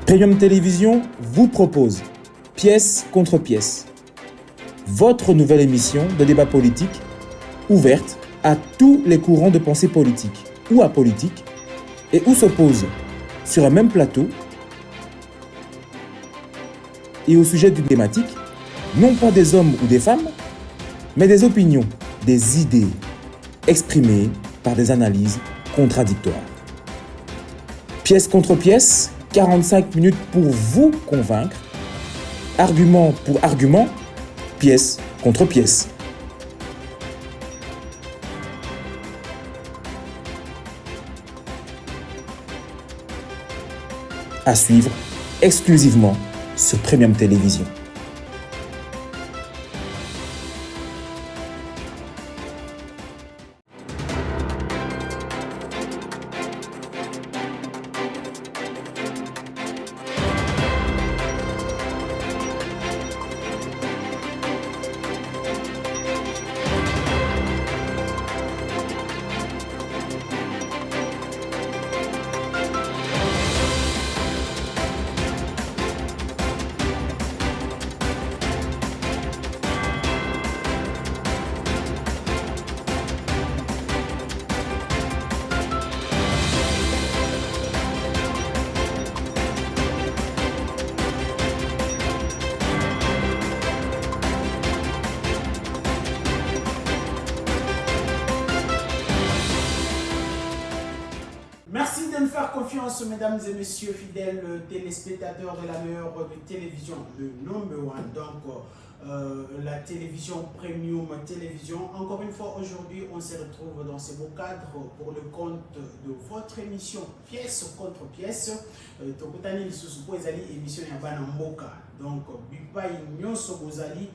Premium Télévision vous propose Pièce contre pièce, votre nouvelle émission de débat politique ouverte à tous les courants de pensée politique ou apolitique et où s'opposent sur un même plateau et au sujet d'une thématique, non pas des hommes ou des femmes, mais des opinions, des idées exprimées par des analyses contradictoires. Pièce contre pièce, 45 minutes pour vous convaincre, argument pour argument, pièce contre pièce. À suivre exclusivement sur Premium Télévision. Merci de nous faire confiance, mesdames et messieurs, fidèles téléspectateurs de la meilleure télévision, le number one, donc la télévision Premium Télévision. Encore une fois, aujourd'hui, on se retrouve dans ce beau cadre pour le compte de votre émission Pièce contre pièce. Tokotani Lisusupo Ezali, émission Yabana Mboka. Donc, Bipa Nyonso Bozali,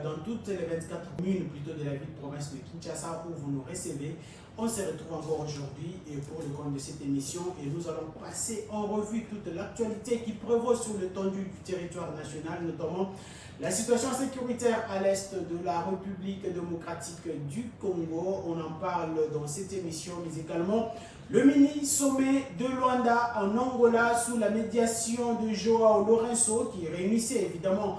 dans toutes les 24 communes plutôt de la ville province de Kinshasa où vous nous recevez. On se retrouve encore aujourd'hui pour le compte de cette émission et nous allons passer en revue toute l'actualité qui prévaut sur l'étendue du territoire national, notamment la situation sécuritaire à l'est de la République démocratique du Congo. On en parle dans cette émission, mais également le mini-sommet de Luanda en Angola sous la médiation de Joao Lourenço qui réunissait évidemment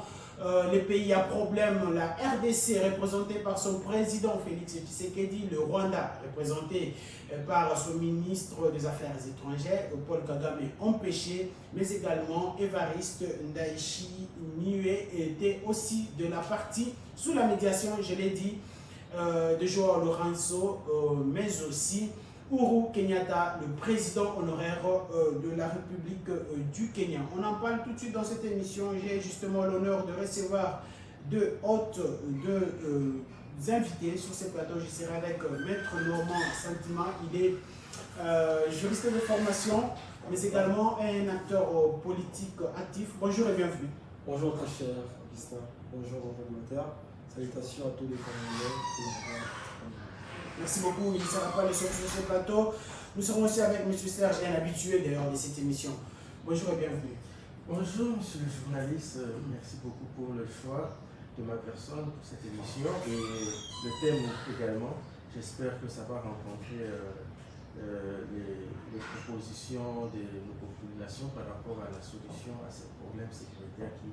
les pays à problème, la RDC représentée par son président Félix Tshisekedi, le Rwanda représenté par son ministre des Affaires étrangères, Paul Kagame empêché, mais également Évariste Ndayishimiye était aussi de la partie sous la médiation, je l'ai dit, de Joao Lourenço, mais aussi Uhuru Kenyatta, le président honoraire de la République du Kenya. On en parle tout de suite dans cette émission. J'ai justement l'honneur de recevoir deux hôtes, deux invités sur ce plateau. Je serai avec Maître Normand Sentiment. Il est juriste de formation, mais également un acteur politique actif. Bonjour et bienvenue. Bonjour très cher Augustin. Bonjour aux animateurs. Salutations à tous les Congolais. Merci beaucoup, il ne sera pas le seul sur ce plateau. Nous serons aussi avec M. Serge, un habitué d'ailleurs de cette émission. Bonjour et bienvenue. Bonjour monsieur le journaliste, merci beaucoup pour le choix de ma personne pour cette émission et le thème également. J'espère que ça va rencontrer les propositions de nos populations par rapport à la solution à ces problèmes sécuritaires qui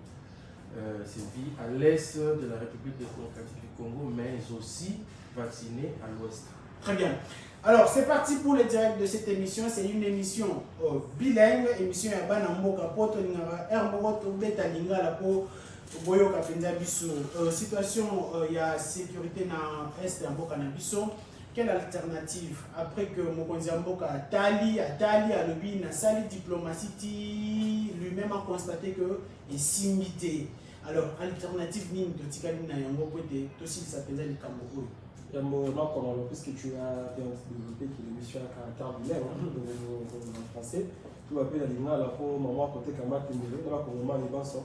se vit à l'est de la République démocratique du Congo, mais aussi vaccinés à l'ouest. Très bien. Alors, c'est parti pour le direct de cette émission. C'est une émission bilingue, émission ya bana mboka poto ngara erboto beta lingala po boyo kapenza biso. Situation ya sécurité na est ya mboka na biso. Quelle alternative après que mokonzi ya mboka atali alobi na sali diplomatie lui-même a constaté que est simité. Alors, alternative nini totikali na yango pote tosi sapenza likambo oyo. Puisque tu as développé que l'émission a caractère bilingue en français, tu vas appeler la ligne là pour maman côté Kamate Mélé, là pour maman les bassons,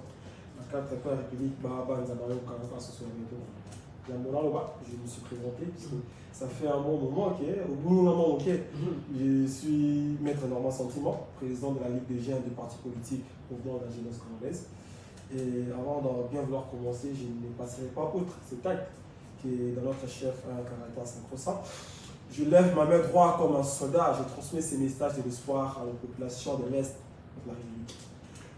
la carte de la République, Baba Nzabayo, Karaka, ce soit les deux. Je me suis présenté, puisque ça fait un bon moment, au bout d'un moment, je suis Maître Normand Sentiment, président de la Ligue des jeunes du parti politique provenant de la jeunesse congolaise. Et avant de bien vouloir commencer, je ne passerai pas outre cet acte qui est dans notre chef un caractère sacro-saint. Je lève ma main droite comme un soldat, je transmets ces messages de l'espoir à la population de l'Est de la République.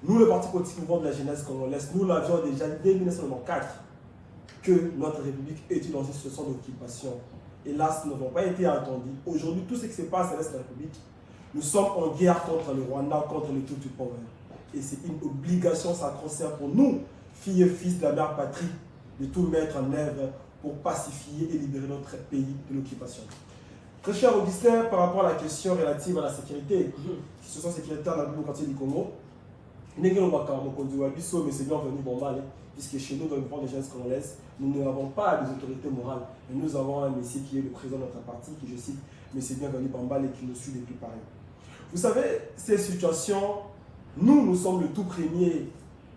Nous, le Parti politique mouvement de la jeunesse congolaise, nous l'avions déjà dès 1994 que notre République était dans une situation d'occupation. Hélas, nous n'avons pas été entendus. Aujourd'hui, tout ce qui se passe à l'Est de la République, nous sommes en guerre contre le Rwanda, contre le Tutsi Power. Et c'est une obligation sacro-sainte pour nous, filles et fils de la mère patrie, de tout mettre en œuvre pour pacifier et libérer notre pays de l'occupation. Très cher Augustin, par rapport à la question relative à la sécurité, situation sécuritaire dans le démocratie du Congo, mais c'est bienvenu bon mal, puisque chez nous, dans le mouvement des jeunesses congolaises, nous n'avons pas des autorités morales, mais nous avons un monsieur qui est le président de notre parti, qui, je cite, M. Bienvenu Bambal et qui nous suit depuis Paris. Vous savez, ces situations, nous sommes le tout premier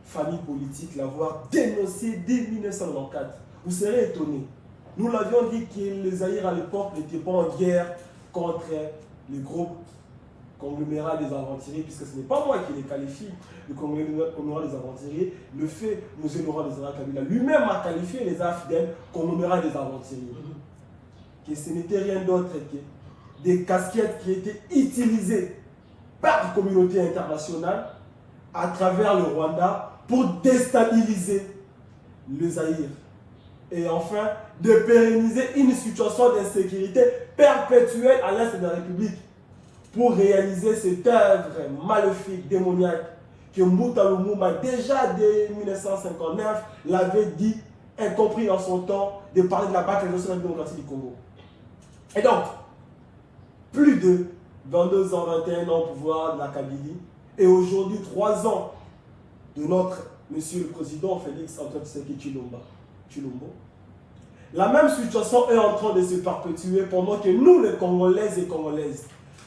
famille politique l'avoir dénoncé dès 1994. Vous serez étonnés. Nous l'avions dit que les Zaïre à l'époque n'étaient pas en guerre contre le groupe conglomérat des aventuriers, puisque ce n'est pas moi qui les qualifie, le conglomérat des aventuriers. Le fait, M. Laurent Désiré Kabila lui-même a qualifié les AFDEL conglomérat des aventuriers. Que ce n'était rien d'autre que des casquettes qui étaient utilisées par la communauté internationale à travers le Rwanda pour déstabiliser le Zaïre. Et enfin, de pérenniser une situation d'insécurité perpétuelle à l'Est de la République pour réaliser cette œuvre maléfique, démoniaque, que Mouta Lumumba, déjà dès 1959, l'avait dit, incompris dans son temps, de parler de la balkanisation de la démocratie du Congo. Et donc, plus de 22 ans, 21 ans au pouvoir de la Kabylie, et aujourd'hui 3 ans de notre Monsieur le Président Félix Antoine Tshisekedi Tshilombo. La même situation est en train de se perpétuer pendant que nous, les Congolaises et Congolaises,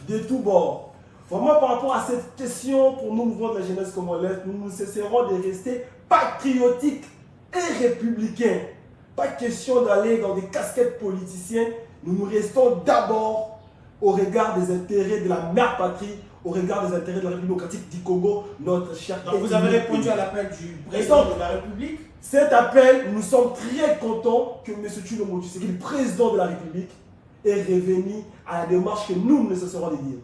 de tous bords, vraiment par rapport à cette question pour nous, mouvement de la jeunesse congolaise, nous ne cesserons de rester patriotiques et républicains. Pas question d'aller dans des casquettes politiciennes, nous restons d'abord au regard des intérêts de la mère patrie, au regard des intérêts de la République démocratique du Congo, notre cher. Donc vous avez répondu à l'appel du président de la République. Cet appel, nous sommes très contents que M. Tshilombo Tshisekedi, le président de la République, est revenu à la démarche que nous ne cesserons de dire.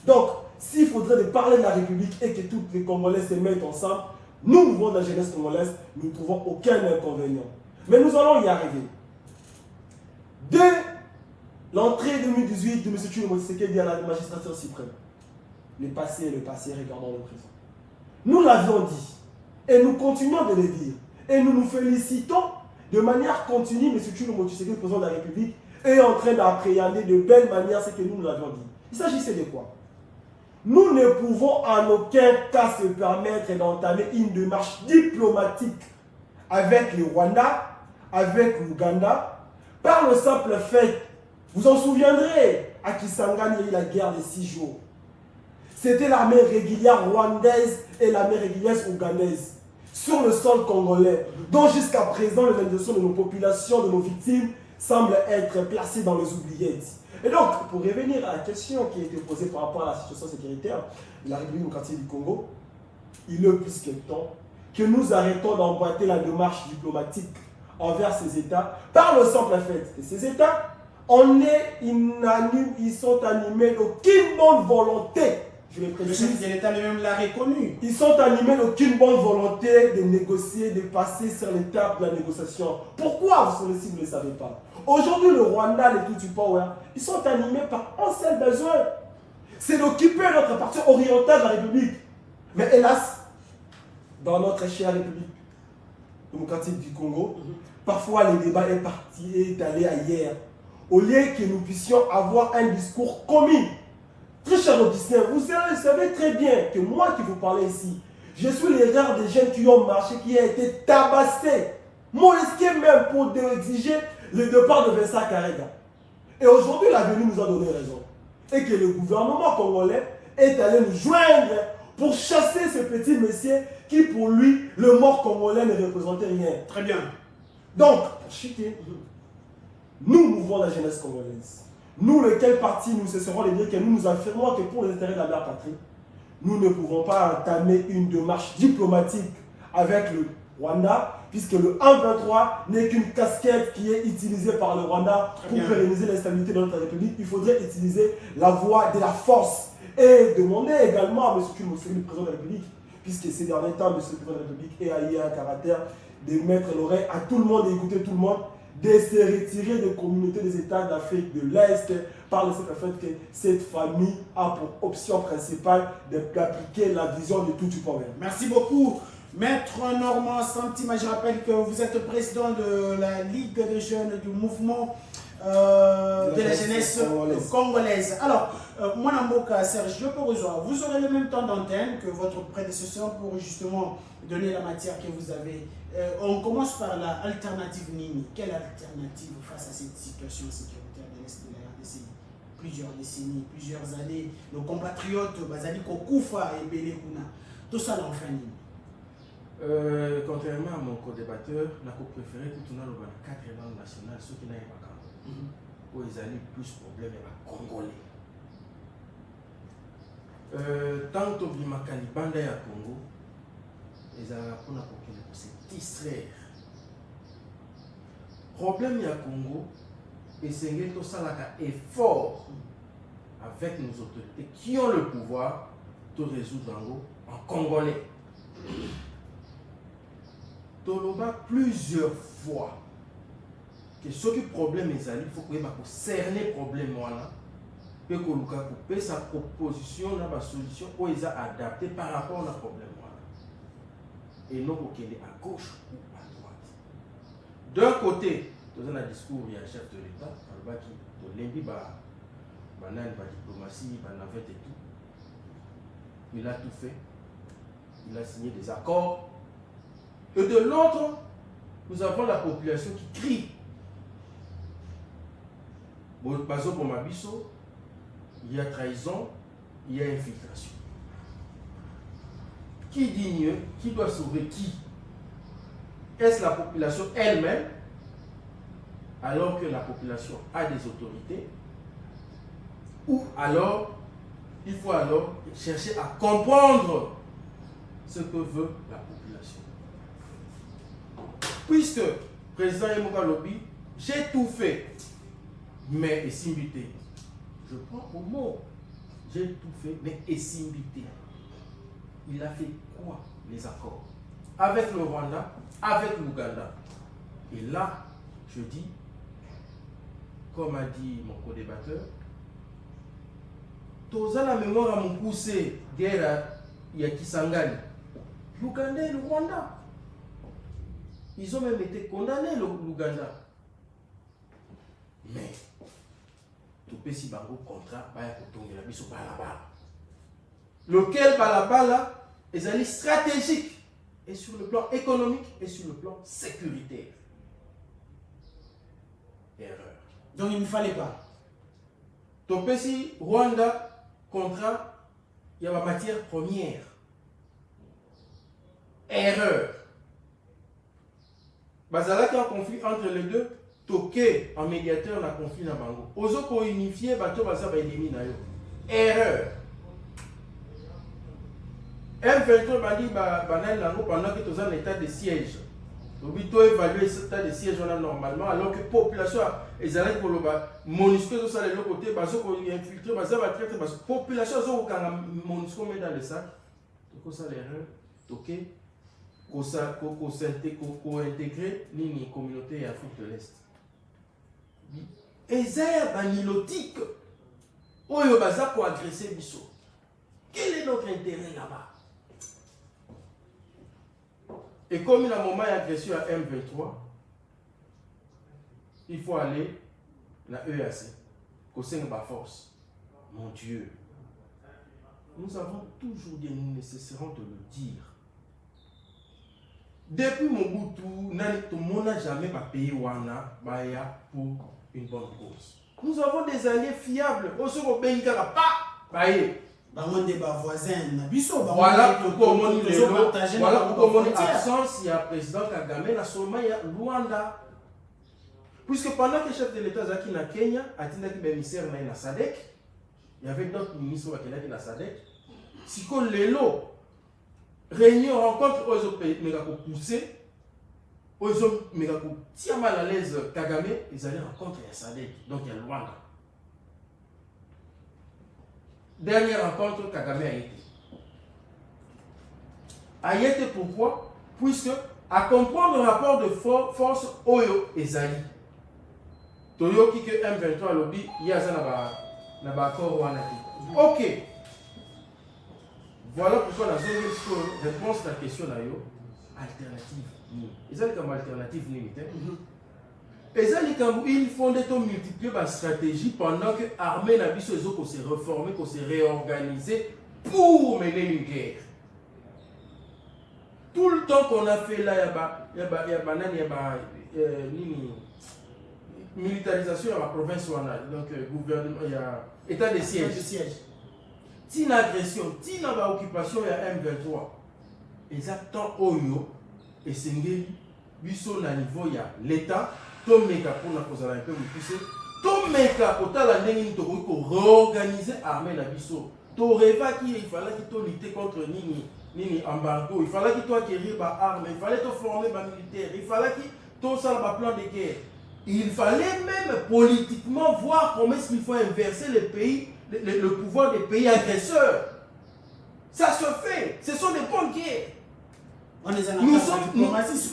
Donc, s'il faudrait de parler de la République et que tous les Congolais se mettent ensemble, nous, mouvement de la jeunesse congolaise, nous ne trouvons aucun inconvénient. Mais nous allons y arriver. Dès l'entrée 2018 de M. Tshilombo Tshisekedi à la magistrature suprême, le passé, regardons le présent. Nous l'avions dit, et nous continuons de le dire, et nous nous félicitons de manière continue, M. Tshilombo Tshisekedi, le président de la République, est en train d'appréhender de belle manière ce que nous l'avions dit. Il s'agissait de quoi? Nous ne pouvons en aucun cas se permettre d'entamer une démarche diplomatique avec le Rwanda, avec l'Ouganda, par le simple fait, vous en souviendrez, à Kisangani, il y a eu la guerre des 6 jours. C'était l'armée régulière rwandaise et l'armée régulière ougandaise sur le sol congolais, dont jusqu'à présent les indemnisations de nos populations, de nos victimes, semblent être placées dans les oubliettes. Et donc, pour revenir à la question qui a été posée par rapport à la situation sécuritaire de la République démocratique du Congo, il est plus que temps que nous arrêtons d'emboîter la démarche diplomatique envers ces États par le simple fait que ces États, ils sont animés d'aucune bonne volonté. Je le précise. Le chef de l'État lui-même l'a reconnu. Ils sont animés d'aucune bonne volonté de négocier, de passer sur l'étape de la négociation. Pourquoi, vous ne le savez pas? Aujourd'hui, le Rwanda, les Tutsi Power, ils sont animés par un seul besoin. C'est d'occuper notre partie orientale de la République. Mais hélas, dans notre chère République démocratique du Congo, parfois le débat est allé ailleurs. Au lieu que nous puissions avoir un discours commun. Très cher Augustin, vous savez très bien que moi qui vous parle ici, je suis les rares des jeunes qui ont marché, qui ont été tabassés, molestés même pour exiger le départ de Vincent Karega. Et aujourd'hui, l'avenir nous a donné raison. Et que le gouvernement congolais est allé nous joindre pour chasser ce petit monsieur qui, pour lui, le mort congolais ne représentait rien. Très bien. Donc, pour chuter, nous mouvons la jeunesse congolaise. Nous, lequel parti, nous cesserons de dire que nous nous affirmons que pour les intérêts de la mère patrie, nous ne pouvons pas entamer une démarche diplomatique avec le Rwanda, puisque le 1-23 n'est qu'une casquette qui est utilisée par le Rwanda pour pérenniser la stabilité de notre République. Il faudrait utiliser la voie de la force et demander également à M. Tshilombo Tshisekedi, le président de la République, puisque ces derniers temps, M. le Président de la République a eu un caractère de mettre l'oreille à tout le monde et écouter tout le monde, de se retirer des communautés des États d'Afrique de l'Est par le simple fait que cette famille a pour option principale d'appliquer la vision de tout du problème. Merci beaucoup, Maître Normand Santima. Je rappelle que vous êtes président de la Ligue des jeunes du mouvement de la jeunesse congolaise. Alors, mon amboka Serge Porozoa, vous aurez le même temps d'antenne que votre prédécesseur pour justement donner la matière que vous avez. On commence par la alternative Nini. Quelle alternative face à cette situation sécuritaire de l'Est de la RDC? Plusieurs décennies, plusieurs années, nos compatriotes, Bazali Kokoufa et Belekuna, tout ça l'enfant Nini. Contrairement à mon co-débatteur, je préféré que tout le monde ait 4 langues nationales, ceux qui n'ont pas où ils ont plus de problèmes à Congolais. Tant que les Makalibanda à Congo, ils ont pour se distraire. Le problème à Congo, et c'est que ça un effort avec nos autorités qui ont le pouvoir de résoudre en Congolais. Toloba plusieurs fois que ce qui problème est il faut que cerner le problème et que sa proposition na ba solution ou ils adapté par rapport au problème et non pour qu'il est à gauche ou à droite. D'un côté, dans un discours il y a un chef de l'État qui de l'imbi ba diplomatie ba navette et tout. Il a tout fait. Il a signé des accords. Et de l'autre, nous avons la population qui crie. Bon, par exemple, pour Mabiso, il y a trahison, il y a infiltration. Qui dit mieux? Qui doit sauver qui? Est-ce la population elle-même, alors que la population a des autorités? Ou alors, il faut alors chercher à comprendre ce que veut la population. Puisque, président Yemoka Lobi, j'ai tout fait, mais Esimbité. Je prends au mot. J'ai tout fait, mais Esimbité. Il a fait quoi, les accords? Avec le Rwanda, avec l'Ouganda. Et là, je dis, comme a dit mon co-débatteur, Toza la mémoire à mon poussé, guerre, il y a Kisangani. L'Ouganda et le Rwanda. Ils ont même été condamnés, l'Ouganda. Mais, tout petit bango contrat, lequel balabala est stratégique, et sur le plan économique et sur le plan sécuritaire. Erreur. Donc il ne fallait pas. Tout petit Rwanda, contrat, il y a la matière première. Erreur. Bazalaki un conflit entre les deux, toqué en médiateur dans conflit na bango. Ozo ko unifier bato baza ba ennemi na yo. Erreur. M23 bandi banal nango pendant que tous en état de siège. Obi to évaluer cet état de siège on a normalement alors que population ezalaki ko loba MONUSCO zo sala le côté bazo ko infiltrer baza ba traiter bazo population zo ko kanga MONUSCO met dans le sac. To ça l'erreur. Toqué ko intégrer nini communauté Afrique de l'Est. Ezaya banilotique. Oyo baza ko agresser biso. Quel est notre intérêt là-bas? Et comme il y a un moment d'agression à M23, il faut aller à la EAC, Kosenga force. Mon Dieu, nous avons toujours dit, nous nécessairons de le dire. Depuis Mobutu, tout le monde n'a jamais payé Wana Baya pour une bonne cause. Nous avons des alliés fiables. Voilà pourquoi on est absence, il y a le président Kagame, la Soma, il y a Luanda. Puisque pendant que le chef de l'État Zaki na Kenya, a dit que le ministère na SADC, il y avait d'autres ministres qui étaient na SADC. Si qu'on les lots, réunion, rencontre, ils ont poussé, ils ont tiré mal à l'aise Kagame, ils allaient rencontrer la SADC, donc il y a Luanda. Dernière rencontre, Kagame a été. Ayete pourquoi? Puisque à comprendre le rapport de force Oyo et Zali. Toyoki que M23 lobby, il y a un accord ou un accord. Ok. Voilà pourquoi la zone réponse à la question là, alternative. Ils ont comme alternative limite. Ils font des temps multiplier par stratégie pendant que l'armée n'a vu ces autres se reformer, qu'on se réorganiser pour mener une guerre. Tout le temps qu'on a fait là, il y a militarisation à la province, donc gouvernement, il y a état de siège. Si une agression, si une occupation, il y a M23, exactement Oyo et Sengeli, biso na niveau il y a l'État, Tomeka pour la cause à un peu plus Tomeka pour la ndenge pour réorganiser l'armée na biso. Toreva qu'il fallait qu'il lutter contre Nini embargo, il fallait qu'il acquérir des armes, il fallait former des militaires, il fallait qu'il ça le plan de guerre. Il fallait même politiquement voir comment est-ce qu'il faut inverser les pays, le pouvoir des pays agresseurs. Ça se fait, ce sont des bonnes guerres. Nous sommes diplomatie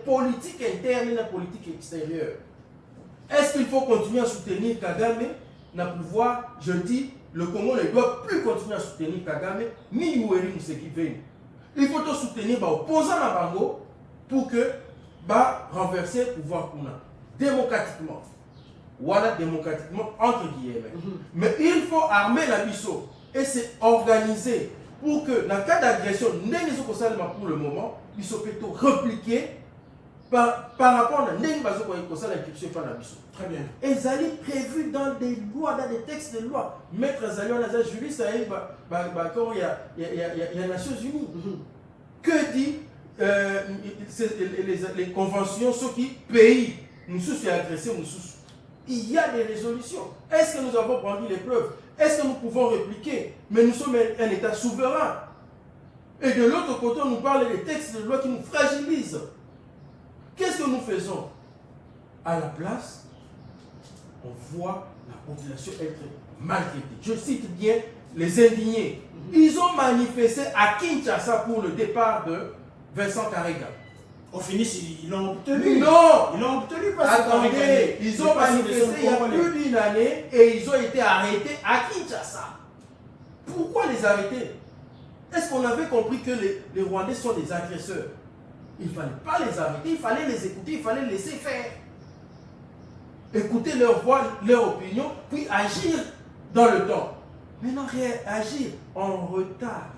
politique interne et la politique extérieure. Est-ce qu'il faut continuer à soutenir Kagame? Na pouvoir, je dis, le Congo ne doit plus continuer à soutenir Kagame ni Yoweri Museveni. Il faut soutenir l'opposant à Bango pour que renverser le pouvoir démocratiquement. Voilà, démocratiquement, entre guillemets. Mais il faut armer la biso et se organiser pour que, dans le cas d'agression, pour le moment, il faut plutôt répliquer par rapport à l'incursion par la biso. Très bien. Et ça est prévu dans des lois, dans des textes de loi. Maître Zali, on a déjà juriste, il y a les Nations Unies. Que dit les conventions, ceux qui pays nous sont agressés, nous sont. Il y a des résolutions. Est-ce que nous avons rendu les preuves? Est-ce que nous pouvons répliquer? Mais nous sommes un État souverain. Et de l'autre côté, on nous parle des textes de loi qui nous fragilisent. Qu'est-ce que nous faisons? À la place, on voit la population être maltraitée. Je cite bien les indignés. Ils ont manifesté à Kinshasa pour le départ de Vincent Karega. Au finish, ils l'ont obtenu. Non! Ils l'ont obtenu parce que. Attendez, ils ont manifesté il y a plus d'une année et ils ont été arrêtés à Kinshasa. Pourquoi les arrêter? Est-ce qu'on avait compris que les Rwandais sont des agresseurs? Il ne fallait pas les arrêter, il fallait les écouter, il fallait les laisser faire. Écouter leur voix, leur opinion, puis agir dans le temps. Maintenant, agir en retard.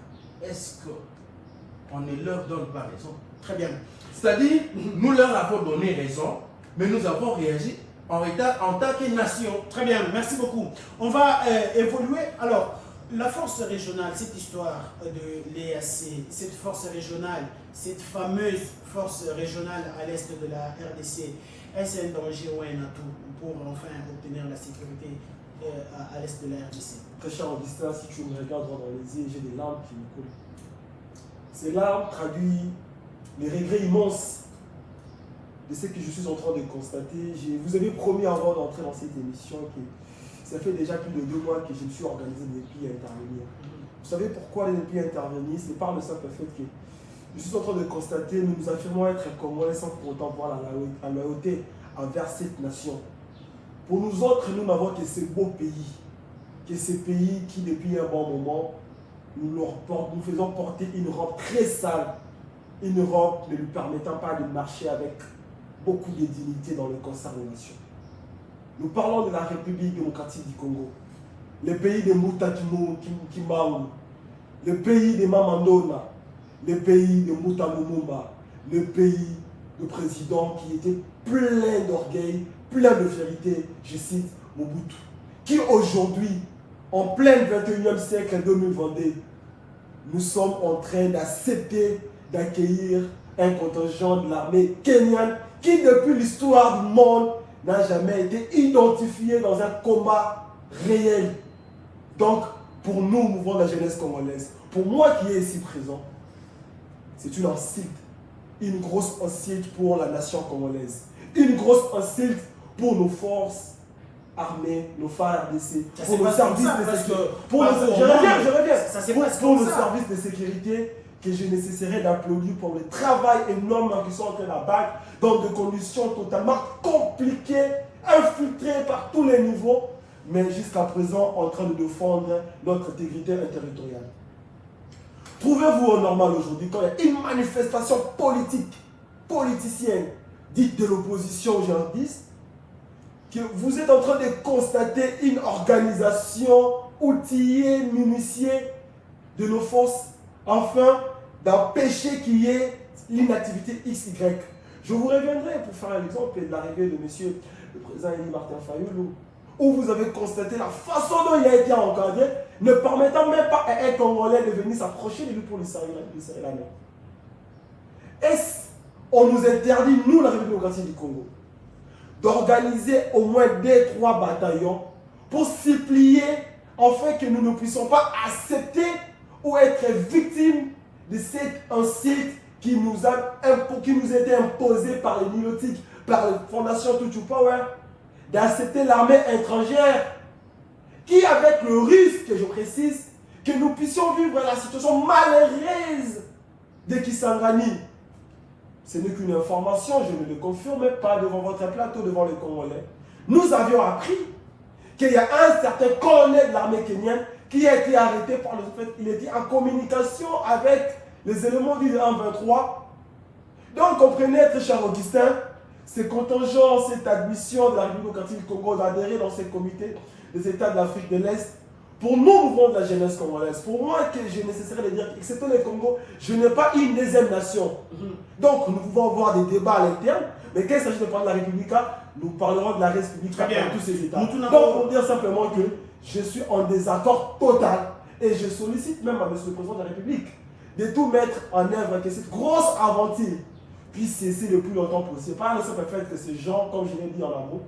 Est-ce qu'on ne leur donne pas raison? Très bien. C'est-à-dire, nous leur avons donné raison, mais nous avons réagi en retard en tant que nation. Très bien, merci beaucoup. On va évoluer. Alors, la force régionale, cette histoire de l'EAC, cette force régionale, cette fameuse force régionale à l'est de la RDC, est-ce un danger ou un atout pour enfin obtenir la sécurité à l'est de la RDC? Très cher Augustin, si tu me regardes droit dans les yeux, j'ai des larmes qui me coulent. Ces larmes traduisent les regrets immenses de ce que je suis en train de constater. Vous avez promis avant d'entrer dans cette émission que ça fait déjà plus de 2 mois que je me suis organisé des pays à intervenir. Vous savez pourquoi les pays intervenir? C'est par le simple fait que je suis en train de constater, nous nous affirmons être Congolais sans pour autant voir la loyauté envers cette nation. Pour nous autres, nous n'avons que ce beau pays, que ces pays qui depuis un bon moment, nous faisons porter une robe très sale, une robe ne lui permettant pas de marcher avec beaucoup de dignité dans le concert des nations. Nous parlons de la République démocratique du Congo, le pays de Mouta Kimau, le pays de Mamandona, le pays de Mouta Lumumba, le pays de président qui était plein d'orgueil, plein de vérité, je cite Mobutu, qui aujourd'hui, en plein 21e siècle 2022, nous sommes en train d'accepter d'accueillir un contingent de l'armée kenyane qui, depuis l'histoire du monde, n'a jamais été identifié dans un combat réel. Donc, pour nous, mouvement de la jeunesse congolaise, pour moi qui est ici présent, c'est une insulte, une grosse insulte pour la nation congolaise, une grosse insulte pour nos forces armée, nos phares RDC, Ça, pour c'est le pas service comme ça, de parce sécurité. que- Pour le, parce je qu'on reviens. ça, c'est Pour, pas pour comme le ça. service de sécurité que je nécessaierais d'applaudir pour le travail énorme qu'ils sont en train d'abattre dans des conditions totalement compliquées, infiltrées par tous les niveaux, mais jusqu'à présent en train de défendre notre intégrité territoriale. Trouvez-vous normal aujourd'hui quand il y a une manifestation politique, politicienne, dite de l'opposition jihadiste, que vous êtes en train de constater une organisation outillée, municiée de nos forces, afin d'empêcher qu'il y ait l'inactivité XY. Je vous reviendrai pour faire l'exemple de l'arrivée de monsieur le président Elie Martin Fayoulou, où vous avez constaté la façon dont il a été encadré, ne permettant même pas à un Congolais de venir s'approcher de lui pour lui serrer la main. Est-ce qu'on nous interdit, nous, la République démocratique du Congo, d'organiser au moins 2-3 bataillons pour supplier afin que nous ne puissions pas accepter ou être victimes de cet incite qui nous a été imposé par les Nilotiques, par la Fondation Tutu Power, d'accepter l'armée étrangère qui, avec le risque, je précise, que nous puissions vivre la situation malheureuse de Kisangani. Ce n'est qu'une information, je ne le confirme pas devant votre plateau, devant les Congolais. Nous avions appris qu'il y a un certain colonel de l'armée kenyane qui a été arrêté par le fait qu'il était en communication avec les éléments du 1-23. Donc, comprenez, très cher Augustin, ce contingent, cette admission de la République démocratique du Congo d'adhérer dans ce comité des États de l'Afrique de l'Est, pour nous, mouvement de la jeunesse congolaise, pour moi, que je nécessaire de dire qu'excepté le Congo, je n'ai pas une deuxième nation. Donc, nous pouvons avoir des débats à l'interne, mais quand il s'agit de parler de la République, nous parlerons de la République dans tous ces États. Donc, pour dire simplement que je suis en désaccord total et je sollicite même à M. le Président de la République de tout mettre en œuvre, que cette grosse aventure puisse cesser le plus longtemps possible. Par le simple fait que ces gens, comme je l'ai dit en amont,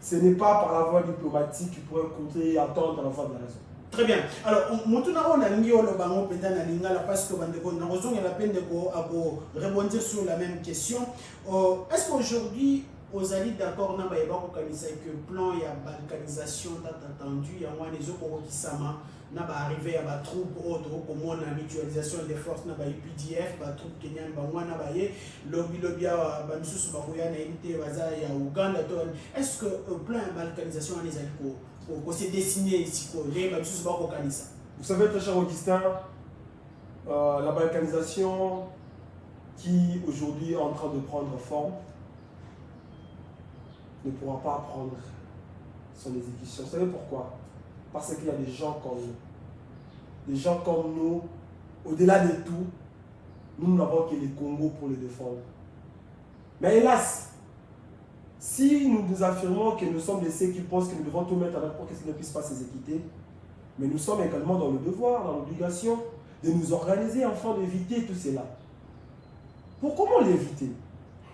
ce n'est pas par la voie diplomatique qu'ils pourraient compter et attendre la voie de la raison. Très bien. Alors, on a mis le bango peut-être à Lingala parce que nous avons la peine de rebondir sur la même question. Est-ce qu'aujourd'hui, aux alliés d'accord, nous avons que le plan et la balkanisation attendu, il y a moins des autres qui sont arrivé à la troupe autre comme on a mutualisation des forces na ba UPDF ba troupe kenyan ba mwana ba ye lobby ba misusu ba koya na unité baza ya Uganda to est-ce que plan de balkanisation les alco ko se dessiner ici ko les ba misusu ba ko kanisa. Vous savez très cher Augustin, la balkanisation qui aujourd'hui est en train de prendre forme ne pourra pas prendre son exécution. Vous savez pourquoi? Parce qu'il y a des gens comme nous. Des gens comme nous, au-delà de tout, nous n'avons que les Congo pour les défendre. Mais hélas, si nous nous affirmons que nous sommes de ceux qui pensent que nous devons tout mettre en œuvre pour que ça ne puisse pas s'exécuter, mais nous sommes également dans le devoir, dans l'obligation de nous organiser afin d'éviter tout cela. Pour comment l'éviter?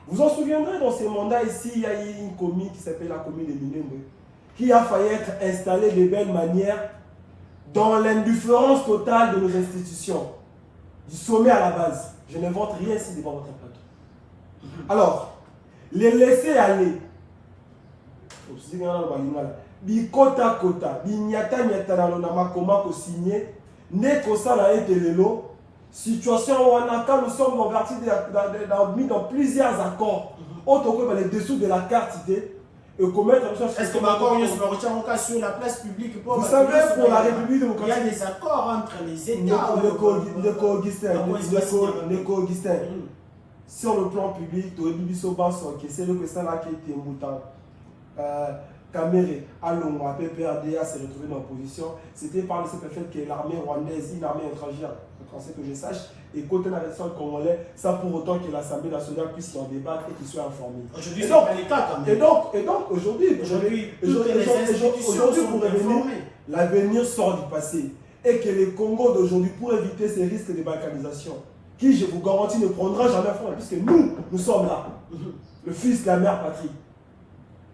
Vous en souviendrez, dans ces mandats ici, il y a eu une commune qui s'appelle la commune de Minembwe, qui a failli être installée de belle manière dans l'indifférence totale de nos institutions, du sommet à la base. Je n'invente rien ici devant votre plateau. Alors, les laisser aller, bikota kota, binyata nyata na lonama koma ko signé, ne kosa na etelelo, situation wanaka, nous sommes convertis dans plusieurs accords. Autant les dessous de la carte idée. Est-ce que sur la place publique vous savez, pour la République démocratique, il y a des accords entre les États. Augustin, sur le plan public, c'est le que ça là qui était moutant. Kamere, Alonga, PPRDA s'est retrouvé dans l'opposition. C'était par le simple fait que l'armée rwandaise, une armée étrangère, que je sache, et côté de la version congolaise, ça pour autant que l'Assemblée nationale puisse en débattre et qu'il soit informé. Aujourd'hui, c'est pas le cas quand même. Et donc aujourd'hui, pour revenir, l'avenir sort du passé. Et que le Congo d'aujourd'hui, pour éviter ces risques de balkanisation, qui, je vous garantis, ne prendra jamais fin, puisque nous sommes là, le fils de la mère patrie.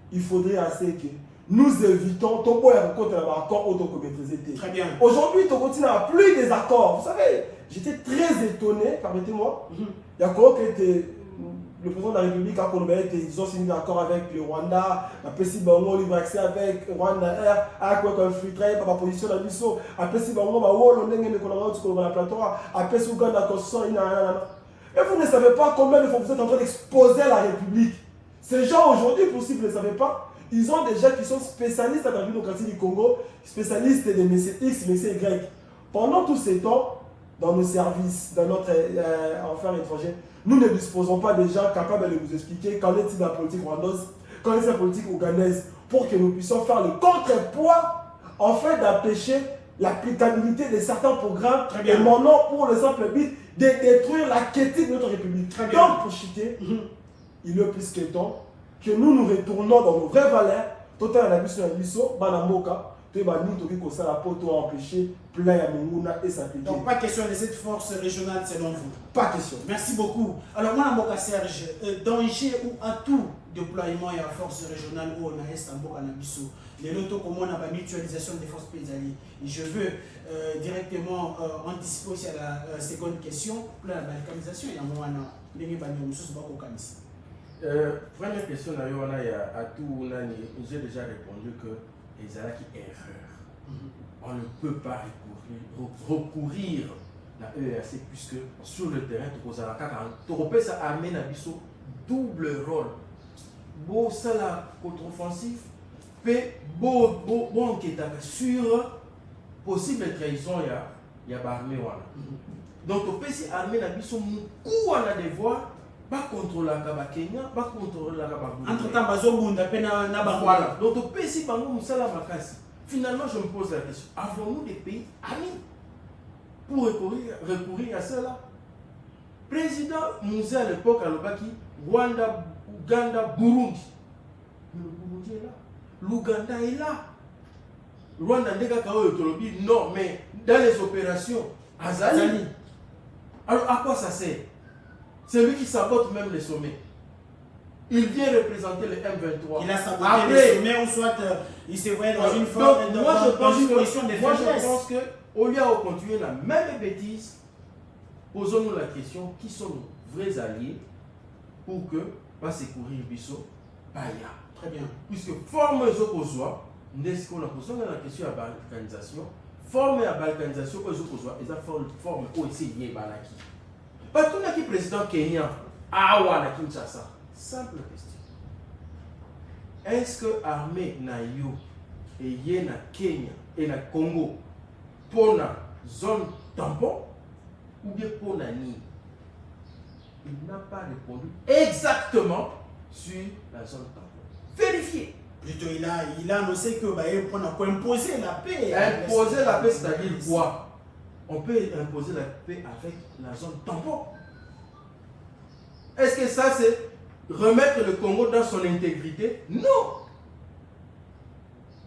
Il faudrait assez que nous évitons ton point de l'accord autocomaîtrisé. Très bien. Aujourd'hui, ton continent n'a plus des accords. Vous savez, j'étais très étonné, permettez-moi. Il y a quoi qui était le président de la République a colombé, ils ont signé d'accord avec le Rwanda, après si Bango libre accès avec Rwanda Air, a quoi qu'on filtrait par la position de l'ISO, après si Bango va où l'on est dans la plateau, après si Ouganda Kosso, et vous ne savez pas combien de fois vous êtes en train d'exposer la République. Ces gens aujourd'hui, pour si vous ne le savez pas, ils ont des gens qui sont spécialistes dans la démocratie du Congo, spécialistes des messieurs X, messieurs Y. Pendant tous ces temps, dans nos services, dans notre affaires étrangères, nous ne disposons pas de gens capables de nous expliquer qu'en est-il de la politique rwandaise, qu'en est-il de la politique ougandaise, pour que nous puissions faire le contrepoids en fait d'empêcher l'applicabilité de certains programmes émanant pour le simple but de détruire la quiétude de notre République. Donc, pour chuter, il est plus que temps que nous nous retournons dans nos vraies valeurs, tout en abusant de l'ISO, Banamoka, tu vas nous toquer comme ça la porte pour empêcher plein à Munguna et s'appliquer. Donc, pas question de cette force régionale selon vous. Pas question. Merci beaucoup. Alors, moi, Mboka Serge, danger ou atout déploiement et à force régionale où on a est en Mboka Nabiso, les lotos comme on a la mutualisation des forces pédalières. Et je veux directement anticiper aussi à la seconde question, pour la balkanisation, il y a un moment, première question, j'ai déjà répondu que les Alaki erreur. On ne peut pas recourir à l'EAC puisque sur le terrain, ça amène à Bisso double rôle. Beau ça la contre-offensif, bon enquête sur possible trahison, il y a l'armée. Donc, au PC, l'armée n'a pas coup à la devoir. Pas contre la Kenya, pas contre la Kabagoula. Entre-temps, Bazomunda, Pena, Voilà. Donc, au PC, finalement, je me pose la question, avons-nous des pays amis pour recourir à cela? Président Moussé à l'époque, à l'Obaki, Rwanda, Ouganda, Burundi. Mais le Burundi est là. L'Ouganda est là. Rwanda, non, mais dans les opérations, Azali. Alors, à quoi ça sert? C'est lui qui sabote même les sommets. Il vient représenter le M23. Il a saboté les sommets, ou soit il s'est voyé dans une forme dans une position de faiblesse. Moi, je pense qu'au lieu de continuer la même bêtise, posons-nous la question, qui sont nos vrais alliés pour que, pas secourir Bisso, Baya. Très bien. Puisque forme les opposants, n'est-ce qu'on a posé la question à la balkanisation, forme à la balkanisation, aux opposants, ils ont forme aussi liée à Balaki. Parce que qui président kenyan, Awa Kinshasa. Simple question. Est-ce que l'armée na yo et yé na Kenya et na Congo pour la zone tampon ou bien pour la ni? Il n'a pas répondu exactement sur la zone tampon. Vérifiez. Plutôt, il a annoncé que pour imposer la paix. Imposer la paix, c'est-à-dire quoi? On peut imposer la paix avec la zone tampon. Est-ce que ça, c'est remettre le Congo dans son intégrité? Non.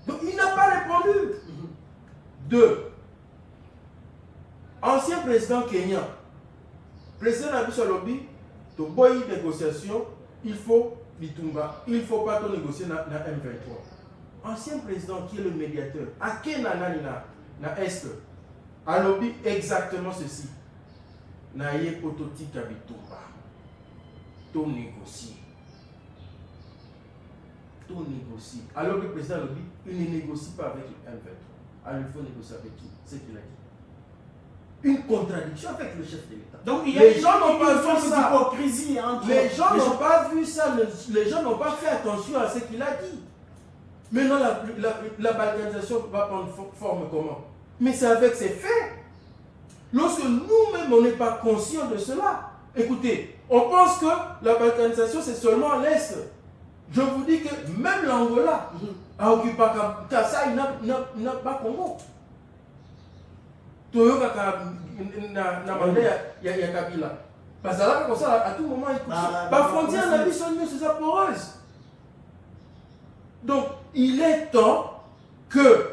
Donc, il n'a pas répondu. 2. Ancien président kenyan, président Abissa Lobby, de boy négociation, il faut Bitumba, il ne faut pas négocier dans M23. Ancien président qui est le médiateur, à quel na Est, à Lobby exactement ceci. Naye Pototi Kabitumba. Tout négocier. Tout négocier. Alors le président Lobby, il ne négocie pas avec le M23. Alors il faut négocier avec qui? C'est qu'il a dit. Une contradiction avec le chef de l'État. Donc il y a les gens n'ont pas vu ça. Hypocrisie entre les gens n'ont pas vu ça. Les gens n'ont pas fait attention à ce qu'il a dit. Maintenant, la balkanisation va prendre forme comment? Mais c'est avec ses faits. Lorsque nous-mêmes, on n'est pas conscients de cela. Écoutez, on pense que la balkanisation, c'est seulement à l'Est. Je vous dis que même l'Angola a occupé Kassai, n'a pas Congo. Toyoka na mandé ya Kabila. Parce que là, comme ça, à tout moment, la frontière n'a plus son c'est sa poreuse. Donc, il est temps que,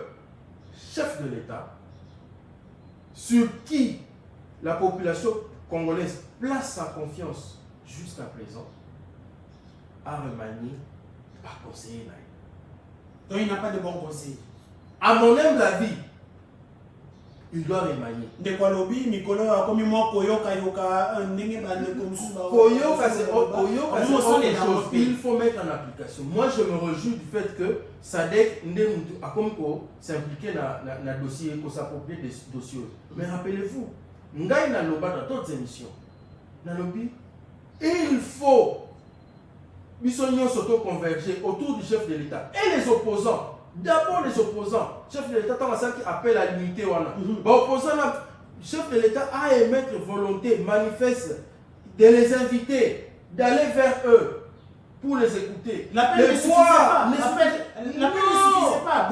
chef de l'État, sur qui la population congolaise place sa confiance jusqu'à présent, a remanié par conseiller. Donc, il n'a pas de bon conseil. À mon humble avis, il doit remanier. De quoi lobby, Mikolo a commis moi Koyoka Yoka, un nègre comme ça. Koyoka, c'est autre chose. Il faut mettre en application. Moi, je me réjouis du fait que SADC a comme s'impliquer dans le dossier, pour s'approprier des dossiers. Mais rappelez-vous, Ngaï n'a pas dans d'autres émissions. Dans le lobby, il faut s'auto-converger autour du chef de l'État et les opposants. D'abord les opposants. Chef de l'État, qui appelle à l'unité. Le chef de l'État a émettre volonté manifeste de les inviter, d'aller vers eux pour les écouter. L'appel ne suffisait pas.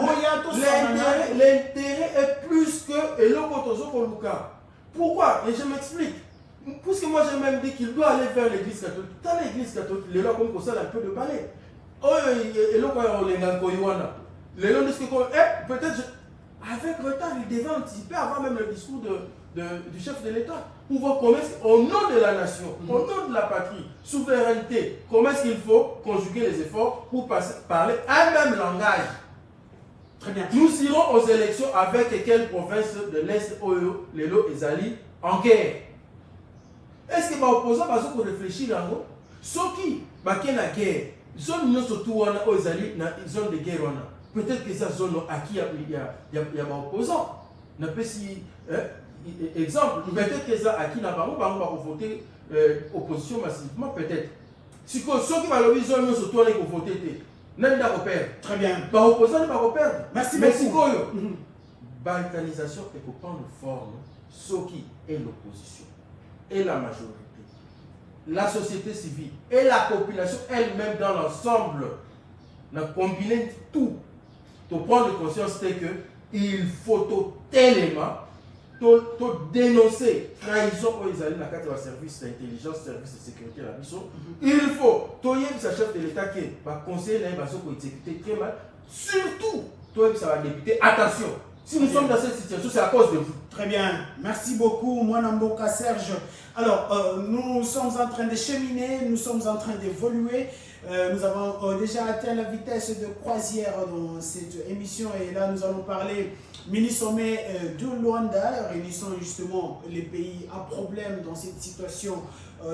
L'intérêt est plus que Eloko. Pourquoi? Et je m'explique. Puisque moi j'ai même dit qu'il doit aller vers l'église catholique. Dans l'église catholique, les gens comme ça un peu de balai. Les gens disent que peut-être avec retard, il devait anticiper avant même le discours du chef de l'État. Pour voir comment au nom de la nation, au nom de la patrie, souveraineté, comment est-ce qu'il faut conjuguer les efforts pour parler un même langage. Très bien. Nous irons aux élections avec quelle province de l'Est, Oyo, Lelo et Zali, en guerre. Est-ce que les opposants vont réfléchir en haut? Ceux qui sont en guerre, zone nous surtout aux Zali, dans une zone de guerre. Peut-être que cette zone à qui il y a des opposants. Exemple, peut-être que ça à qui n'a pas voté opposition massivement, peut-être. Si ceux qui vont le zone nous surtout pour voter, n'est pas repère. Très bien. Pas opposant n'est pas repère. Merci beaucoup. Mais si balkanisation est pour prendre forme, ceux qui est l'opposition et la majorité, la société civile et la population elle-même dans l'ensemble, on a combiné tout pour prendre conscience que il faut tellement dénoncer trahison aux Israéliens dans le cadre du service d'intelligence, service de sécurité à la mission. Il faut sa chef de l'État qui va conseiller les personnes pour exécuter très mal. Surtout, ça va débuter. Attention, si nous sommes dans cette situation, c'est à cause de vous. Très bien, merci beaucoup, Mwanamboka Serge. Alors, nous sommes en train de cheminer, nous sommes en train d'évoluer. Nous avons déjà atteint la vitesse de croisière dans cette émission et là nous allons parler mini-sommet de Luanda, réunissant justement les pays à problème dans cette situation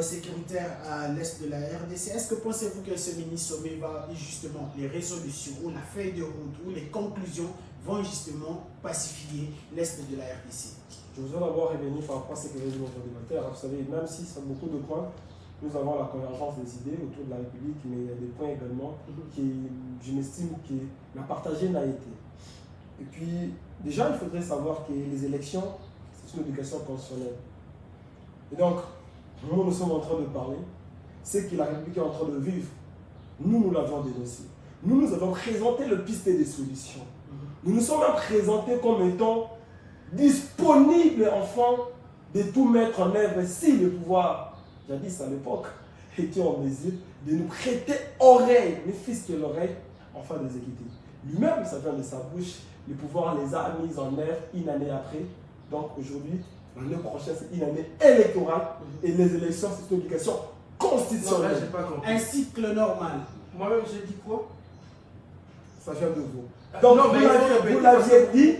sécuritaire à l'est de la RDC. Est-ce que pensez-vous que ce mini-sommet va justement, les résolutions ou la feuille de route ou les conclusions vont justement pacifier l'est de la RDC? Je voudrais d'abord revenir par rapport à ce que les autres débatteurs. Vous savez, même si ça a beaucoup de points, nous avons la convergence des idées autour de la République, mais il y a des points également qui, je m'estime, que la partager n'a été. Et puis, déjà, il faudrait savoir que les élections, c'est une obligation constitutionnelle. Et donc, nous sommes en train de parler, c'est que la République est en train de vivre. Nous l'avions dénoncé. Nous avons présenté le piste des solutions. Nous nous sommes présentés comme étant disponibles, enfin, de tout mettre en œuvre si le pouvoir, jadis à l'époque, était en mesure de nous prêter oreille, ne fût-ce que l'oreille, enfin d'exécuter. Lui-même, ça vient de sa bouche, le pouvoir les a mis en œuvre une année après. Donc aujourd'hui, l'année prochaine, c'est une année électorale et les élections, c'est une obligation constitutionnelle. Non, là, j'ai pas compris. Un cycle normal. Moi-même, j'ai dit quoi? Ça vient de vous. Donc, non, vous l'aviez dit,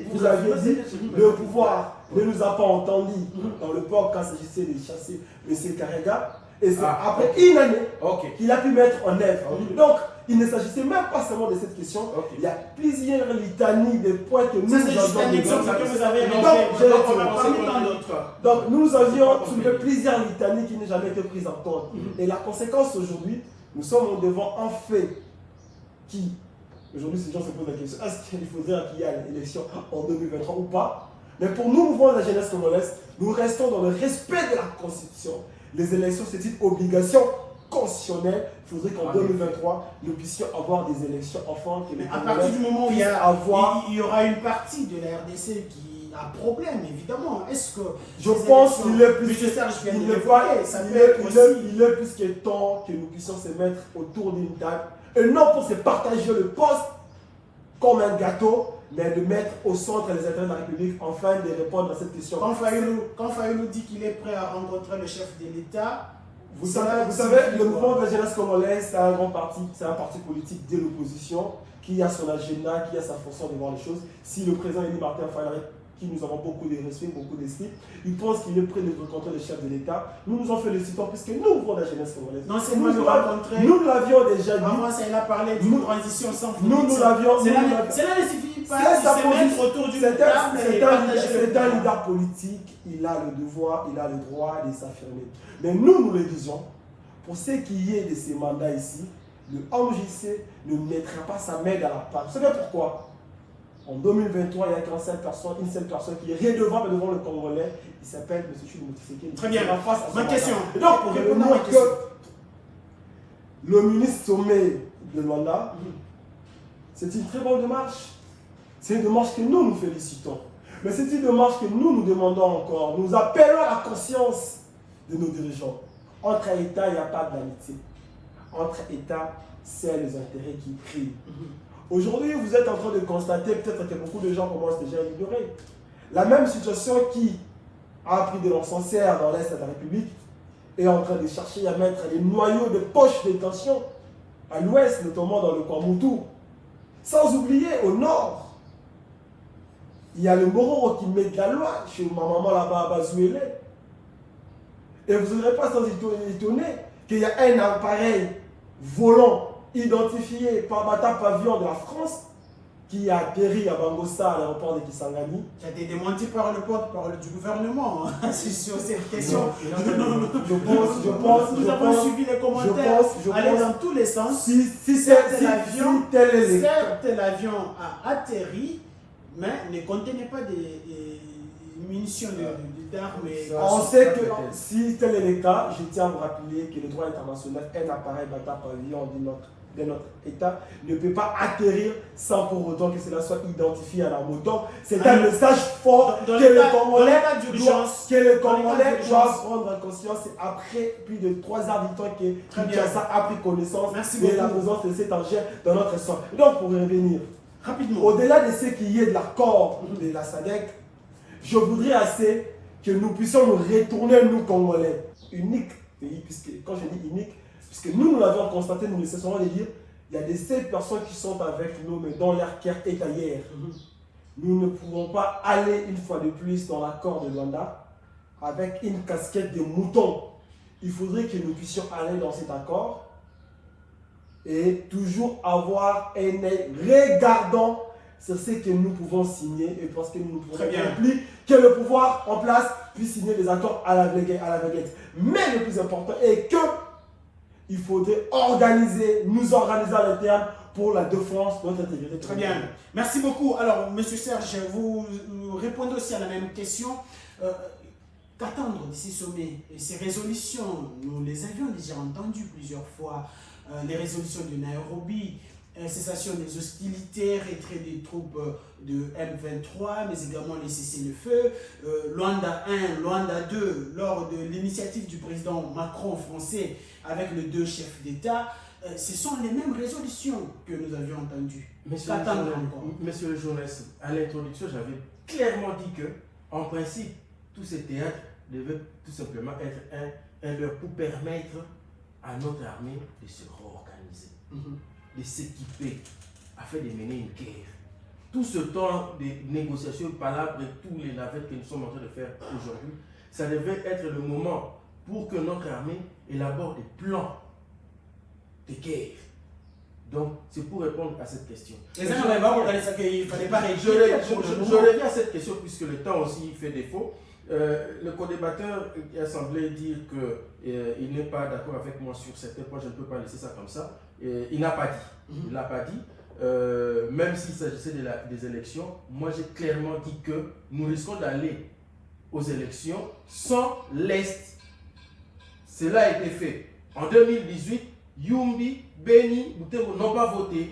le pouvoir ne nous a pas entendu dans le port quand il s'agissait de chasser M. Karega. Et c'est après une année qu'il a pu mettre en œuvre. Donc, il ne s'agissait même pas seulement de cette question. Il y a plusieurs litanies de points que nous Donc, nous avions soulevé plusieurs litanies qui n'ont jamais été prises en compte. Et la conséquence aujourd'hui, nous sommes devant un fait qui... Aujourd'hui, ces gens se posent la question, est-ce qu'il faudrait qu'il y ait une élection en 2023 ou pas? Mais pour nous, mouvement de la jeunesse congolaise, nous restons dans le respect de la Constitution. Les élections, c'est une obligation constitutionnelle. Il faudrait qu'en 2023, nous puissions avoir des élections enfin. Mais à partir du moment où il y aura une partie de la RDC qui a problème, évidemment. Est-ce que je pense qu'il est plus que temps que nous puissions se mettre autour d'une table et non pour se partager le poste comme un gâteau, mais de mettre au centre les intérêts de la République afin de répondre à cette question. Quand Fayoulou dit qu'il est prêt à rencontrer le chef de l'État, vous savez, le mouvement de la jeunesse congolaise, c'est un grand parti, c'est un parti politique de l'opposition qui a son agenda, qui a sa façon de voir les choses. Si le président Elie Martin Fayet, qui nous avons beaucoup de respect, beaucoup d'estime, il pense qu'il est prêt de rencontrer le chef de l'État. Nous nous en félicitons puisque nous venons de la jeunesse congolaise. Non, c'est nous rencontrer. Nous l'avions déjà dit. Avant ça, il a parlé d'une transition sans frontières. Nous l'avions. Cela ne suffit pas de se mettre autour d'une table et partager. C'est un leader politique, il a le devoir, il a le droit de s'affirmer. Mais nous le disons, pour ce qui est de ces mandats ici, le MJC ne mettra pas sa main dans la pâte. Vous savez pourquoi? En 2023, il y a une seule personne qui est redevable devant le Congolais. Il s'appelle M. Tshilombo Tshisekedi. Très bien. Ma question. Et donc, pour répondre à ma question, le ministre sommet de Luanda, c'est une très bonne démarche. C'est une démarche que nous félicitons. Mais c'est une démarche que nous demandons encore. Nous appelons à la conscience de nos dirigeants. Entre États, il n'y a pas d'amitié. Entre États, c'est les intérêts qui priment. Aujourd'hui, vous êtes en train de constater, peut-être que beaucoup de gens commencent déjà à l'ignorer, la même situation qui a pris de l'encensaire dans l'Est de la République est en train de chercher à mettre les noyaux de poches de tension à l'Ouest, notamment dans le Kwamoutou. Sans oublier, au Nord, il y a le Mororo qui met de la loi chez ma maman là-bas à Bazouélé. Et vous ne serez pas sans étonner qu'il y a un appareil volant identifié par Bata Pavillon de la France qui a atterri à Bangossa à l'aéroport de Kisangani. Qui a été démenti par le porte-parole du gouvernement sur cette question. Je pense. Nous avons suivi les commentaires, aller dans tous les sens. Certes, l'avion a atterri, mais ne contenait pas des munitions d'armes. On sait que si tel est le cas, je tiens à vous rappeler que le droit international, un appareil Bata Pavillon de notre État ne peut pas atterrir sans pour autant que cela soit identifié à la moto. C'est un message fort que le Congolais doit prendre conscience. Après plus de 3 heures du temps que Kinshasa a pris connaissance de la présence de cet engin dans notre sang. Donc pour revenir, rapidement, au-delà de ce qui est de l'accord de la SADC, je voudrais assez que nous puissions nous retourner, nous Congolais, unique pays, puisque quand je dis unique, puisque nous l'avons constaté, nous ne cessons de dire, il y a des 7 personnes qui sont avec nous, mais dont leur cœur est ailleurs. Nous ne pourrons pas aller une fois de plus dans l'accord de Luanda avec une casquette de mouton. Il faudrait que nous puissions aller dans cet accord et toujours avoir un œil regardant sur ce que nous pouvons signer, et parce que nous ne pouvons plus que le pouvoir en place puisse signer des accords à la baguette. Mais le plus important est que il faudrait nous organiser à l'interne pour la défense de notre intégrité. Très bien. Merci beaucoup. Alors, M. Serge, vous répondez aussi à la même question. Qu'attendre de ces sommets et ces résolutions? Nous les avions déjà entendues plusieurs fois. Les résolutions de Nairobi, cessation des hostilités, retrait des troupes de M23, mais également les cessez-le-feu, Luanda 1, Luanda 2, lors de l'initiative du président Macron français avec les 2 chefs d'État, ce sont les mêmes résolutions que nous avions entendues. Monsieur le journaliste, à l'introduction, j'avais clairement dit que, en principe, tous ces théâtres devaient tout simplement être un leurre pour permettre à notre armée de se réorganiser, de s'équiper, afin de mener une guerre. Tout ce temps de négociations, palabres et tous les navettes que nous sommes en train de faire aujourd'hui, ça devait être le moment pour que notre armée élabore des plans de guerre. Donc, c'est pour répondre à cette question. Et ça, il ne fallait pas réagir. Je reviens à cette question puisque le temps aussi fait défaut. Le co-débatteur a semblé dire qu'il n'est pas d'accord avec moi sur certains points, je ne peux pas laisser ça comme ça. Il n'a pas dit. Il n'a pas dit. Même s'il s'agissait des élections, moi j'ai clairement dit que nous risquons d'aller aux élections sans l'Est. Cela a été fait. En 2018, Yumbi, Beni, Butembo n'ont pas voté.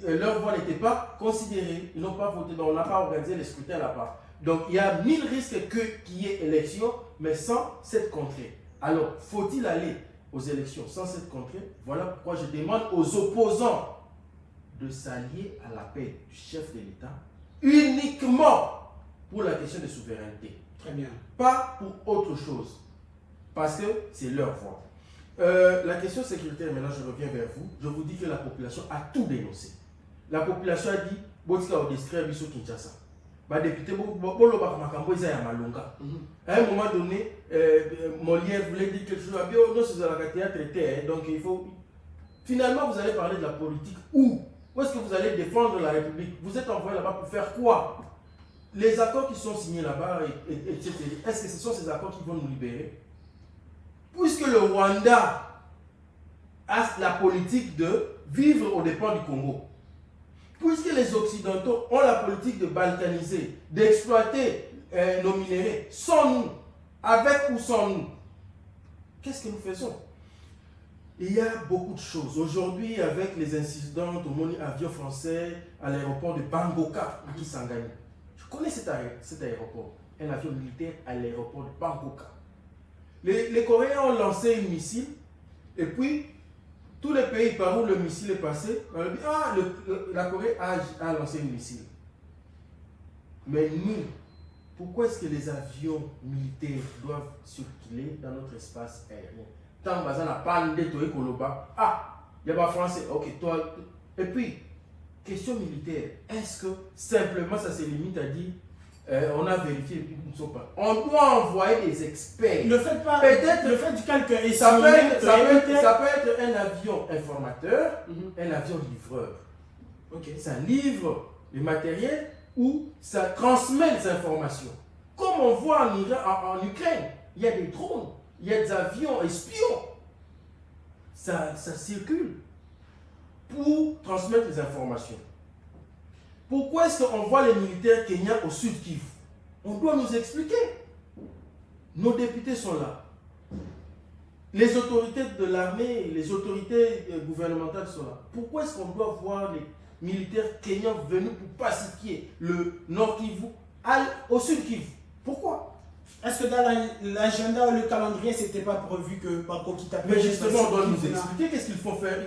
Leur voix n'était pas considérée. Ils n'ont pas voté. Donc on n'a pas organisé les scrutins là-bas. Donc il y a 1000 risques qu'il y ait élection, mais sans cette contrée. Alors, faut-il aller aux élections sans cette contrée? Voilà pourquoi je demande aux opposants de s'allier à l'appel du chef de l'État uniquement pour la question de souveraineté. Très bien. Pas pour autre chose. Parce que c'est leur voix. La question sécuritaire, maintenant je reviens vers vous. Je vous dis que la population a tout dénoncé. La population a dit Botika au district Biso Kinshasa. député, à un moment donné, Molière voulait dire quelque chose. Non, c'est dans la théâtre, donc il faut. Finalement, vous allez parler de la politique. Où est-ce que vous allez défendre la République? Vous êtes envoyé là-bas pour faire quoi? Les accords qui sont signés là-bas, etc. Est-ce que ce sont ces accords qui vont nous libérer? Puisque le Rwanda a la politique de vivre aux dépens du Congo. Puisque les Occidentaux ont la politique de balkaniser, d'exploiter nos minéraux, sans nous, avec ou sans nous, qu'est-ce que nous faisons? Il y a beaucoup de choses. Aujourd'hui, avec les incidents de avion français à l'aéroport de Bangoka, à Kisangani, je connais cet aéroport, un avion militaire à l'aéroport de Bangoka. Les Coréens ont lancé un missile, et puis tous les pays par où le missile est passé, on a dit, ah, la Corée a lancé un missile. Mais nous, pourquoi est-ce que les avions militaires doivent circuler dans notre espace aérien? Tant que ça n'a pas de Koloba, ah, il y a pas français, ok, toi. Et puis, question militaire, est-ce que simplement ça se limite à dire on a vérifié et puis nous ne sommes pas. On doit envoyer des experts. Le fait pas. Peut-être le fait du calcul. Ça peut être un avion informateur, un avion livreur. Ok. Ça livre le matériel ou ça transmet les informations. Comme on voit en Ukraine, il y a des drones, il y a des avions espions. Ça circule pour transmettre les informations. Pourquoi est-ce qu'on voit les militaires kenyans au sud Kivu? On doit nous expliquer. Nos députés sont là. Les autorités de l'armée, les autorités gouvernementales sont là. Pourquoi est-ce qu'on doit voir les militaires kenyans venus pour pacifier le nord Kivu au sud Kivu? Pourquoi? Est-ce que dans l'agenda ou le calendrier, c'était pas prévu que Bako Kita... Mais justement, on doit nous expliquer qu'est-ce qu'ils vont faire,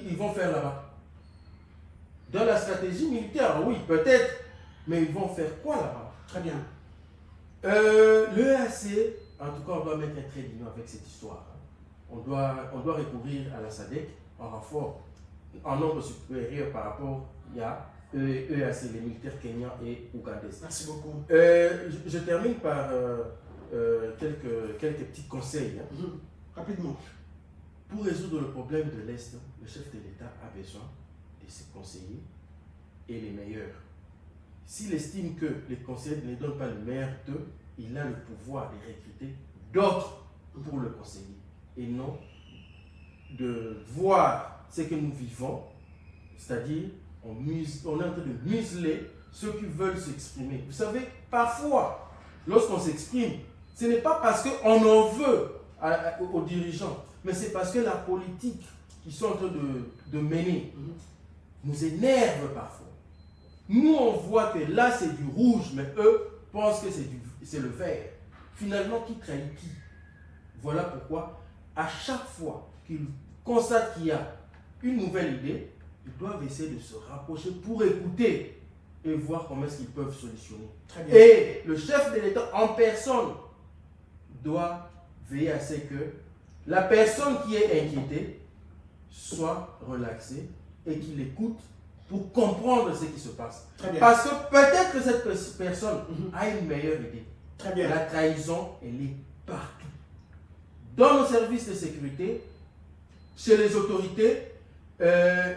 ils vont faire là-bas. Dans la stratégie militaire, oui, peut-être, mais ils vont faire quoi là-bas? Très bien. L'EAC, en tout cas, on doit mettre un trait d'union avec cette histoire. On doit recourir à la SADC en renfort, en nombre supérieur par rapport à EAC, les militaires kenyans et ougandais. Merci beaucoup. Je termine par quelques petits conseils. Rapidement. Pour résoudre le problème de l'Est, le chef de l'État a besoin de ses conseillers et les meilleurs. S'il estime que les conseillers ne donnent pas le meilleur d'eux, il a le pouvoir de recruter d'autres pour le conseiller. Et non de voir ce que nous vivons, c'est-à-dire on est en train de museler ceux qui veulent s'exprimer. Vous savez, parfois, lorsqu'on s'exprime, ce n'est pas parce qu'on en veut aux dirigeants, mais c'est parce que la politique qu'ils sont en train de mener nous énerve parfois. Nous, on voit que là, c'est du rouge, mais eux pensent que c'est le vert. Finalement, qui trahit qui? Voilà pourquoi, à chaque fois qu'ils constatent qu'il y a une nouvelle idée, ils doivent essayer de se rapprocher pour écouter et voir comment est-ce qu'ils peuvent solutionner. Très bien. Et le chef de l'État en personne doit veiller à ce que la personne qui est inquiétée soit relaxée et qu'il écoute pour comprendre ce qui se passe. Très bien. Parce que peut-être que cette personne a une meilleure idée. Très bien. La trahison, elle est partout. Dans nos services de sécurité, chez les autorités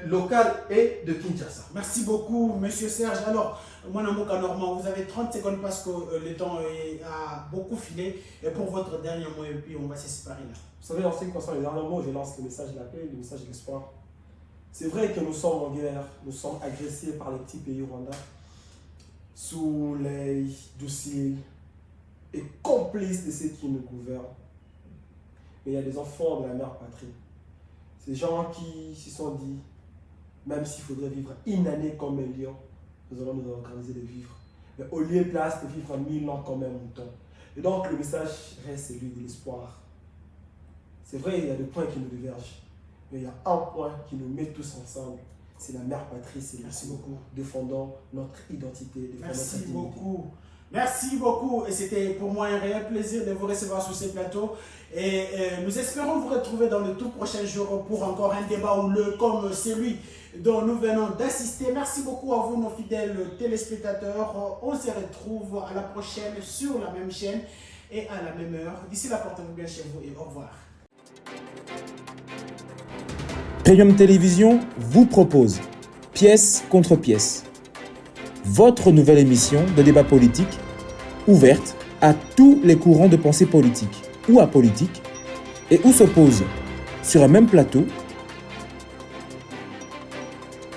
locales et de Kinshasa. Merci beaucoup, Monsieur Serge. Alors, Mwanamoka Normand, vous avez 30 secondes parce que le temps a beaucoup filé. Et pour votre dernier mot, et puis on va se séparer là. Vous savez, en ce qui concerne les derniers mots, je lance le message de la paix, le message de l'espoir. C'est vrai que nous sommes en guerre, nous sommes agressés par les petits pays rwandais, sous les dossiers et complices de ceux qui nous gouvernent. Mais il y a des enfants de la mère patrie. Ces gens qui se sont dit, même s'il faudrait vivre une année comme un lion, nous allons nous organiser de vivre. Mais au lieu de place de vivre 1000 ans comme un mouton. Et donc le message reste celui de l'espoir. C'est vrai, il y a des points qui nous divergent. Mais il y a un point qui nous met tous ensemble. C'est la mère patrie, c'est Merci beaucoup. Défendant notre identité, défendant notre Merci dignité. beaucoup. Merci beaucoup. Et c'était pour moi un réel plaisir de vous recevoir sur ce plateau. Et nous espérons vous retrouver dans le tout prochain jour pour encore un débat houleux comme celui dont nous venons d'assister. Merci beaucoup à vous, nos fidèles téléspectateurs. On se retrouve à la prochaine sur la même chaîne et à la même heure. D'ici là, portez-vous bien chez vous et au revoir. Premium Télévision vous propose Pièce contre pièce, votre nouvelle émission de débat politique ouverte à tous les courants de pensée politique ou apolitique et où s'opposent sur un même plateau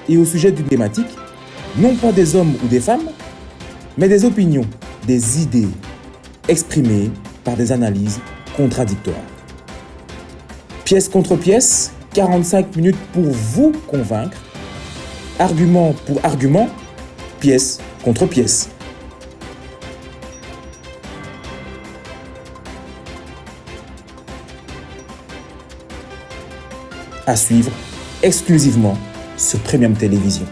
et au sujet d'une thématique, non pas des hommes ou des femmes, mais des opinions, des idées exprimées par des analyses contradictoires. Pièce contre pièce, 45 minutes pour vous convaincre, argument pour argument, pièce contre pièce. À suivre exclusivement sur Premium Télévision.